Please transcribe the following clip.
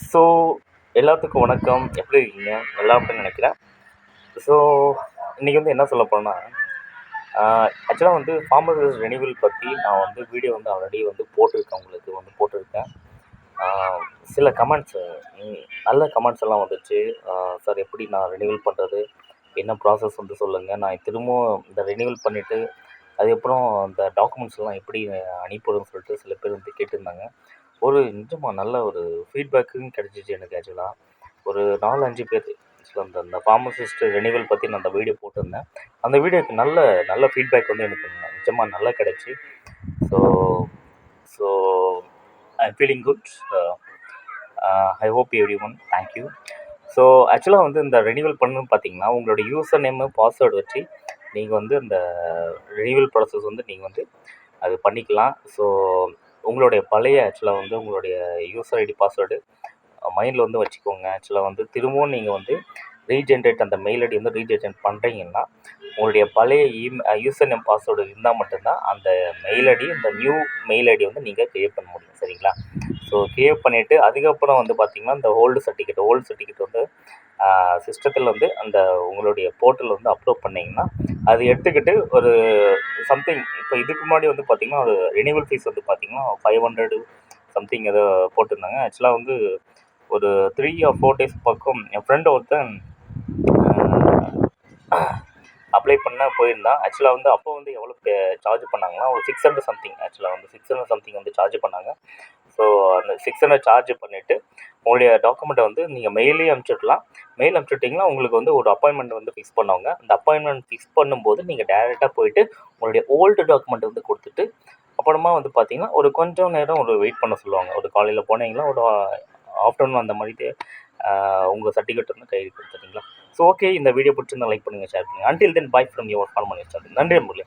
So எல்லாத்துக்கும் வணக்கம். எப்படி இருக்கீங்க? நல்லா இருப்பேன்னு நினைக்கிறேன். ஸோ இன்றைக்கி வந்து என்ன சொல்ல போறேன்னா, ஆக்சுவலாக வந்து ஃபார்மர்ஸ் ரெனிவல் பற்றி நான் வந்து வீடியோ வந்து ஆல்ரெடி வந்து போட்டிருக்கேன். உங்களுக்கு வந்து போட்டிருக்கேன். ஆ, சில கமெண்ட்ஸு நல்ல கமெண்ட்ஸ் எல்லாம் வந்துச்சு. சார் எப்படி நான் ரெனிவல் பண்ணுறது? என்ன ப்ராசஸ் வந்து சொல்லுங்கள். நான் திரும்பவும் இந்த ரெனிவல் பண்ணிவிட்டு அதுக்கப்புறம் இந்த டாக்குமெண்ட்ஸ்லாம் எப்படி அனுப்பிவிடுன்னு சொல்லிட்டு சில பேர் வந்து கேட்டிருந்தாங்க. ஒரு நிஜமா நல்ல ஒரு ஃபீட்பேக்கும் கிடச்சிச்சு எனக்கு ஆக்சுவலாக. ஒரு 4, 5 பேர் ஆக்சுவலாக அந்த அந்த ஃபார்மசிஸ்ட் ரெனிவல் பற்றி நான் அந்த வீடியோ போட்டிருந்தேன். அந்த வீடியோக்கு நல்ல நல்ல ஃபீட்பேக் வந்து எனக்கு நிஜமாக நல்லா கிடச்சி. So so I am feeling good. I hope every one thank you. So ஆக்சுவலாக வந்து இந்த ரெனிவல் பண்ணணும்னு பார்த்தீங்கன்னா, உங்களோட யூசர் நேமு, பாஸ்வேர்டு வச்சு நீங்கள் வந்து இந்த ரெனிவல் ப்ராசஸ் வந்து நீங்கள் வந்து அது பண்ணிக்கலாம். ஸோ உங்களுடைய பழைய ஆக்சுவலாக வந்து உங்களுடைய யூசர் ஐடி, பாஸ்வேர்டு மைண்டில் வந்து வச்சுக்கோங்க. ஆக்சுவலாக வந்து திரும்பவும் நீங்கள் வந்து ரீஜென்ரேட் அந்த மெயில் ஐடி வந்து ரீஜென்ரேட் பண்ணுறீங்கன்னா, உங்களுடைய பழைய யூசர் நேம், பாஸ்வேர்டு இருந்தால் மட்டும்தான் அந்த மெயில் ஐடி, இந்த நியூ மெயில் ஐடி வந்து நீங்கள் கிரியேட் பண்ண முடியும். சரிங்களா? ஸோ கிரியேட் பண்ணிவிட்டு அதுக்கப்புறம் வந்து பார்த்திங்கன்னா, இந்த ஓல்டு சர்டிஃபிகேட் வந்து சிஸ்டத்தில் வந்து அந்த உங்களுடைய போர்ட்டல் வந்து அப்லோட் பண்ணிங்கன்னா, அது எடுத்துக்கிட்டு ஒரு சம்திங் இப்போ இதுக்கு முன்னாடி வந்து பார்த்திங்கன்னா, ஒரு ரெனிவல் ஃபீஸ் வந்து பார்த்திங்கன்னா 500 சம்திங் ஏதோ போட்டிருந்தாங்க. ஆக்சுவலாக வந்து ஒரு 3 ஆர் 4 டேஸ் பக்கம் என் ஃப்ரெண்டு ஒருத்தன் அப்ளை பண்ண போயிருந்தான். ஆக்சுவலாக வந்து அப்போ வந்து எவ்வளோ சார்ஜ் பண்ணாங்கன்னா, ஒரு 600 சம்திங். ஆக்சுவலாக வந்து 600 சம்திங் வந்து சார்ஜ் பண்ணாங்க. ஸோ அந்த 600 சார்ஜ் பண்ணிவிட்டு உங்களுடைய டாக்குமெண்ட்டை வந்து நீங்கள் மெயிலையும் அனுப்பிச்சுட்லாம். மெயில் அனுப்பிச்சுட்டிங்கன்னா உங்களுக்கு வந்து ஒரு அப்பாயின்மெண்ட் வந்து ஃபிக்ஸ் பண்ணுவாங்க. அந்த அப்பாயின்மெண்ட் ஃபிக்ஸ் பண்ணும்போது நீங்கள் டேரெக்டாக போயிட்டு உங்களுடைய ஓல்டு டாக்குமெண்ட் வந்து கொடுத்துட்டு, அப்புறமா வந்து பார்த்தீங்கன்னா, ஒரு கொஞ்சம் நேரம் ஒரு வெயிட் பண்ண சொல்லுவாங்க. ஒரு காலையில் போனீங்கன்னா ஒரு ஆஃப்டர்நூன் அந்த மாதிரி உங்கள் சர்டிஃபிகேட் வந்து கையில் கொடுத்துட்டீங்களா. ஸோ ஓகே, இந்த வீடியோ பிடிச்சிருந்தா லைக் பண்ணுங்கள், ஷேர் பண்ணுங்கள். Until then bye from your farmer. நன்றி நண்பர்களே.